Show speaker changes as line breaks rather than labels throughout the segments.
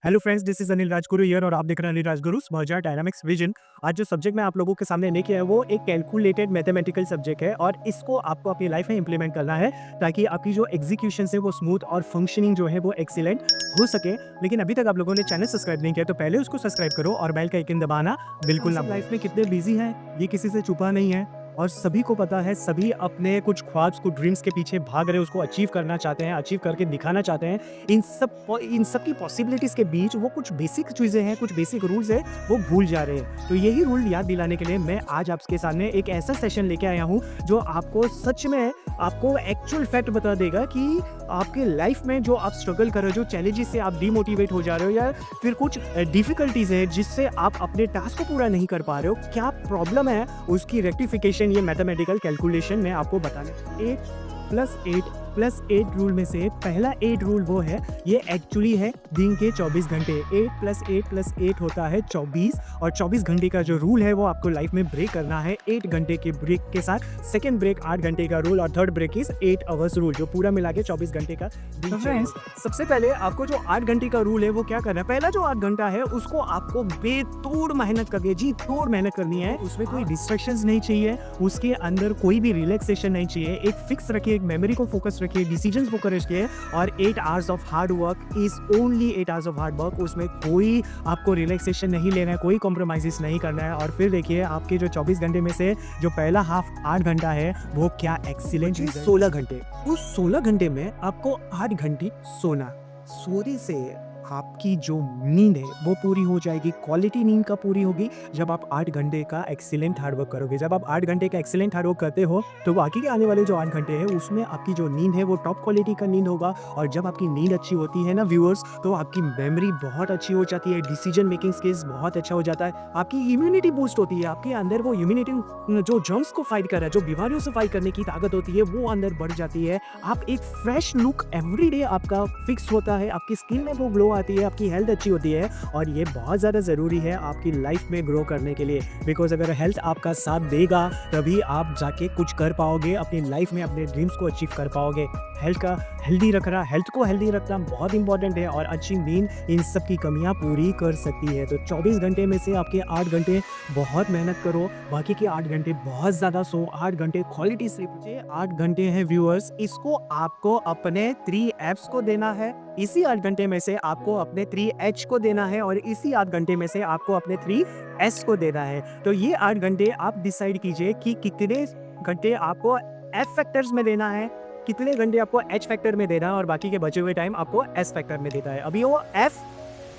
Hello friends, this is Anil Rajguru here और आप देख रहे हैं अनिल राजगुरु स्मर्जा डायनामिक्स विजन। आज जो सब्जेक्ट मैं आप लोगों के सामने लेके आया वो एक कैलकुलेटेड मैथमेटिकल सब्जेक्ट है और इसको आपको अपनी लाइफ में इंप्लीमेंट करना है ताकि आपकी जो एग्जीक्यूशन है वो स्मूथ और फंक्शनिंग जो है वो एक्सीलेंट हो सके। लेकिन अभी तक आप लोगों ने चैनल सब्सक्राइब नहीं किया तो पहले उसको सब्सक्राइब करो और बेल का आइकन दबाना बिल्कुल ना। लाइफ में कितने बिजी हैं ये किसी से छुपा नहीं है और सभी को पता है। सभी अपने कुछ ख्वाब्स को ड्रीम्स के पीछे भाग रहे, उसको अचीव करना चाहते हैं, अचीव करके दिखाना चाहते हैं। इन सब की पॉसिबिलिटीज़ के बीच वो कुछ बेसिक चीज़ें हैं, कुछ बेसिक रूल्स हैं, वो भूल जा रहे हैं। तो यही रूल याद दिलाने के लिए मैं आज आपके सामने एक ऐसा सेशन लेके आया हूँ जो आपको सच में आपको एक्चुअल फैक्ट बता देगा कि आपके लाइफ में जो आप स्ट्रगल कर रहे हो, जो चैलेंजेस से आप डिमोटिवेट हो जा रहे हो या फिर कुछ डिफिकल्टीज है जिससे आप अपने टास्क को पूरा नहीं कर पा रहे हो, क्या प्रॉब्लम है, उसकी रेक्टिफिकेशन ये मैथमेटिकल कैलकुलेशन में आपको बताने। 8+8+8 रूल में से पहला 8 रूल वो है, ये एक्चुअली है दिन के 24 घंटे। 8+8+8 होता है 24 और 24 घंटे का जो रूल है वो आपको लाइफ में ब्रेक करना है 8 घंटे के ब्रेक के साथ। सेकंड ब्रेक 8 घंटे का रूल और third break is 8 hours rule, जो पूरा मिला के 24 घंटे का दिन। फ्रेंड्स, सबसे पहले आपको जो 8 घंटे का रूल है वो क्या करना है, पहला जो 8 घंटा है उसको आपको बेतोड़ मेहनत करनी है, जी तोड़ मेहनत करनी है। उसमें कोई डिस्ट्रैक्शंस नहीं चाहिए, उसके अंदर कोई भी रिलैक्सेशन नहीं चाहिए। एक फिक्स रखिए, एक मेमोरी को फोकस रखिए, डिसीजंस को करेक्ट किए और 8 hours of hard work is only 8 hours of hard work. उसमें कोई आपको रिलैक्सेशन नहीं लेना है, कोई कॉम्प्रोमाइजेस नहीं करना है। और फिर देखिए आपके जो 24 घंटे में से जो पहला हाफ 8 घंटा है वो क्या एक्सीलेंट 16 घंटे। उस 16 घंटे में आपको 8 घंटे सोना, सोने से आपकी जो नींद है वो पूरी हो जाएगी। क्वालिटी नींद का पूरी होगी जब आप 8 घंटे का एक्सीलेंट हार्डवर्क करोगे। जब आप 8 घंटे का एक्सीलेंट हार्डवर्क करते हो तो बाकी के आने वाले जो 8 घंटे हैं उसमें आपकी जो नींद है वो टॉप क्वालिटी का नींद होगा। और जब आपकी नींद अच्छी होती है ना व्यूअर्स, तो आपकी मेमोरी बहुत अच्छी हो जाती है, डिसीजन मेकिंग स्किल्स बहुत अच्छा हो जाता है, आपकी इम्यूनिटी बूस्ट होती है, आपके अंदर वो इम्यूनिटी जो जर्म्स को फाइट कर रहा है, जो बीमारियों से फाइट करने की ताकत होती है वो अंदर बढ़ जाती है। आप एक फ्रेश लुक एवरीडे आपका फिक्स होता है, आपकी स्किन में वो ग्लो आती है, आपकी हेल्थ अच्छी होती है। और ये बहुत ज़्यादा ज़रूरी है आपकी लाइफ में ग्रो करने के लिए, बिकॉज अगर हेल्थ आपका साथ देगा तभी आप जाके कुछ कर पाओगे अपनी लाइफ में, अपने ड्रीम्स को अचीव कर पाओगे। हेल्थ को हेल्दी रखना बहुत इंपॉर्टेंट है और अच्छी नींद इन सब की कमियां पूरी कर सकती है। तो 24 घंटे में से आपके 8 घंटे बहुत मेहनत करो, बाकी के 8 घंटे बहुत ज़्यादा सो, 8 घंटे क्वालिटी स्लीप। 8 घंटे हैं व्यूअर्स, इसको आपको अपने 3 एप्स को देना है। इसी 8 घंटे में से आपको अपने 3H को देना है और इसी 8 घंटे में से आपको अपने 3S को देना है। तो ये 8 घंटे आप डिसाइड कीजिए कि कितने घंटे आपको F फैक्टर्स में देना है, कितने घंटे आपको H फैक्टर में देना है और बाकी के बचे हुए टाइम आपको S फैक्टर में देता है। अभी वो F,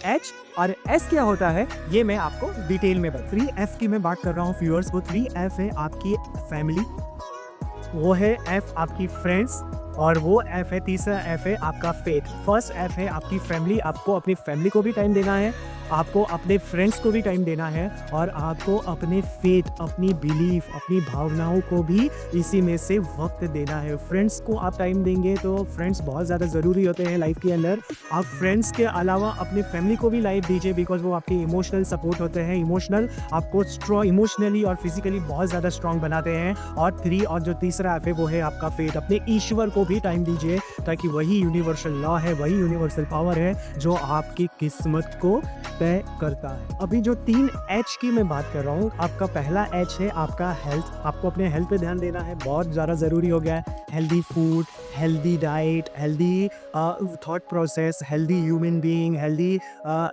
H और S क्या होता है ये मैं आपको डिटेल में बता। 3F की मैं बात कर रहा हूँ व्यूअर्स। वो 3F है आपकी फैमिली, वो है F आपकी फ्रेंड्स और वो F है, तीसरा F है आपका फेथ। फर्स्ट F है आपकी फैमिली, आपको अपनी फैमिली को भी टाइम देना है, आपको अपने फ्रेंड्स को भी टाइम देना है और आपको अपने फेथ, अपनी बिलीफ, अपनी भावनाओं को भी इसी में से वक्त देना है। फ्रेंड्स को आप टाइम देंगे तो फ्रेंड्स बहुत ज़्यादा ज़रूरी होते हैं लाइफ के अंदर। आप फ्रेंड्स के अलावा अपनी फैमिली को भी लाइफ दीजिए, बिकॉज वो आपके इमोशनल सपोर्ट होते हैं, आपको स्ट्रॉन्ग इमोशनली और फिजिकली बहुत ज़्यादा स्ट्रॉन्ग बनाते हैं। और जो तीसरा ऐप है वो है आपका फेथ। अपने ईश्वर को भी टाइम दीजिए ताकि वही यूनिवर्सल लॉ है, वही यूनिवर्सल पावर है जो आपकी किस्मत को तय करता है। अभी जो 3H की मैं बात कर रहा हूँ, आपका पहला H है आपका हेल्थ। आपको अपने हेल्थ पे ध्यान देना है, बहुत ज़्यादा ज़रूरी हो गया है। Healthy food, healthy diet, healthy thought process, healthy human being, healthy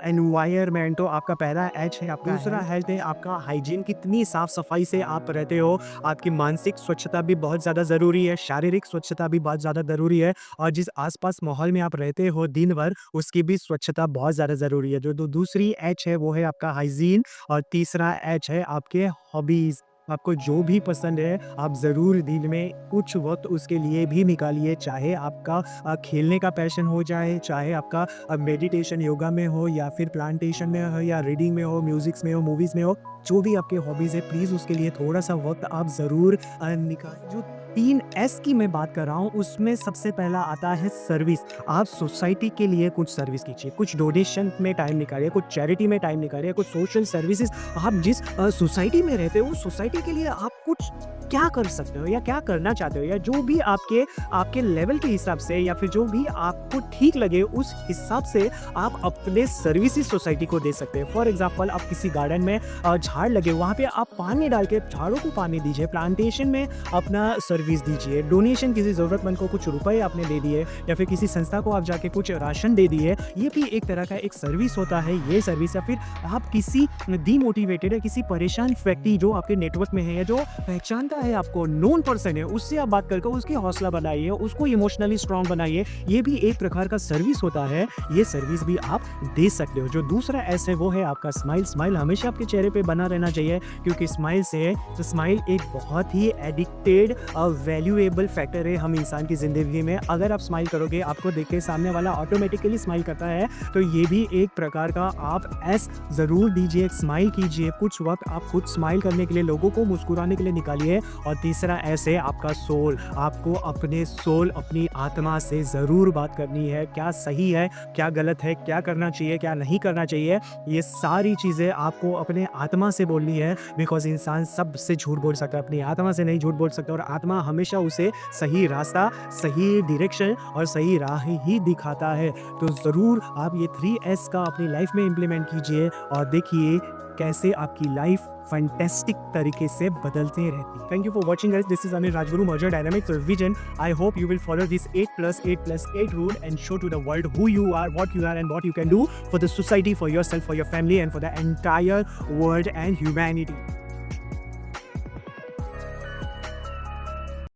environment. तो आपका पहला H है आपका। दूसरा हेल्थ है आपका हाइजीन, कितनी साफ सफाई से आप रहते हो। आपकी मानसिक स्वच्छता भी बहुत ज़्यादा ज़रूरी है, शारीरिक स्वच्छता भी बहुत ज़्यादा ज़रूरी है और जिस आसपास माहौल में आप रहते हो दिन भर उसकी भी स्वच्छता बहुत ज़्यादा ज़रूरी है। जो दूसरी H है वो है आपका हाइजीन और तीसरा H है आपके हॉबीज़। आपको जो भी पसंद है आप ज़रूर दिन में कुछ वक्त उसके लिए भी निकालिए, चाहे आपका खेलने का पैशन हो जाए, चाहे आपका मेडिटेशन योगा में हो या फिर प्लांटेशन में हो या रीडिंग में हो, म्यूजिक्स में हो, मूवीज़ में हो, जो भी आपके हॉबीज़ है प्लीज़ उसके लिए थोड़ा सा वक्त आप ज़रूर निकालें। जो 3S की मैं बात कर रहा हूँ उसमें सबसे पहला आता है सर्विस। आप सोसाइटी के लिए कुछ सर्विस कीजिए, कुछ डोनेशन में टाइम निकालिए, कुछ चैरिटी में टाइम निकालिए, कुछ सोशल सर्विसेज। आप जिस सोसाइटी में रहते हो उस सोसाइटी के लिए आप कुछ क्या कर सकते हो या क्या करना चाहते हो, या जो भी आपके आपके लेवल के हिसाब से या फिर जो भी आपको ठीक लगे उस हिसाब से आप अपने सर्विसेज सोसाइटी को दे सकते हैं। फॉर एग्जांपल, आप किसी गार्डन में झाड़ लगे, वहाँ पे आप पानी डाल के झाड़ों को पानी दीजिए, प्लांटेशन में अपना सर्विस दीजिए, डोनेशन किसी ज़रूरतमंद को कुछ रुपए आपने दे दिए या फिर किसी संस्था को आप जाके कुछ राशन दे दिए, ये भी एक तरह का एक सर्विस होता है। ये सर्विस, या फिर आप किसी डीमोटिवेटेड है, किसी परेशान व्यक्ति जो आपके नेटवर्क में है या जो पहचानता है आपको, नोन पर्सन है, उससे आप बात करके उसकी हौसला बनाइए, उसको इमोशनली स्ट्रांग बनाइए। ये भी एक प्रकार का सर्विस होता है, ये सर्विस भी आप दे सकते हो। जो दूसरा एस है वो है आपका स्माइल। स्माइल हमेशा आपके चेहरे पे बना रहना चाहिए, क्योंकि स्माइल एक बहुत ही एडिक्टेड और वैल्यूएबल फैक्टर है हम इंसान की ज़िंदगी में। अगर आप स्माइल करोगे, आपको देख के सामने वाला ऑटोमेटिकली स्माइल करता है, तो ये भी एक प्रकार का आप एस ज़रूर दीजिए, स्माइल कीजिए। कुछ वक्त आप खुद स्माइल करने के लिए, लोगों को मुस्कुराने के लिए निकालिए। और तीसरा एस है आपका सोल। आपको अपने सोल, अपनी आत्मा से ज़रूर बात करनी है, क्या सही है, क्या गलत है, क्या करना चाहिए, क्या नहीं करना चाहिए। ये सारी चीज़ें आपको अपने आत्मा से बोलनी है, बिकॉज इंसान सबसे झूठ बोल सकता है, अपनी आत्मा से नहीं झूठ बोल सकता, और आत्मा हमेशा उसे सही रास्ता, सही डायरेक्शन और सही राह ही दिखाता है। तो ज़रूर आप ये 3S का अपनी लाइफ में इम्प्लीमेंट कीजिए और देखिए कैसे आपकी लाइफ फैंटास्टिक तरीके से बदलते रहती है। Thank you for watching guys, this is Anil Rajguru, merger dynamics और vision. I hope you will follow this 8+8+8 rule and show to the world who you are, what you are and what you can do for the society, for yourself, for your family and for the entire world and humanity.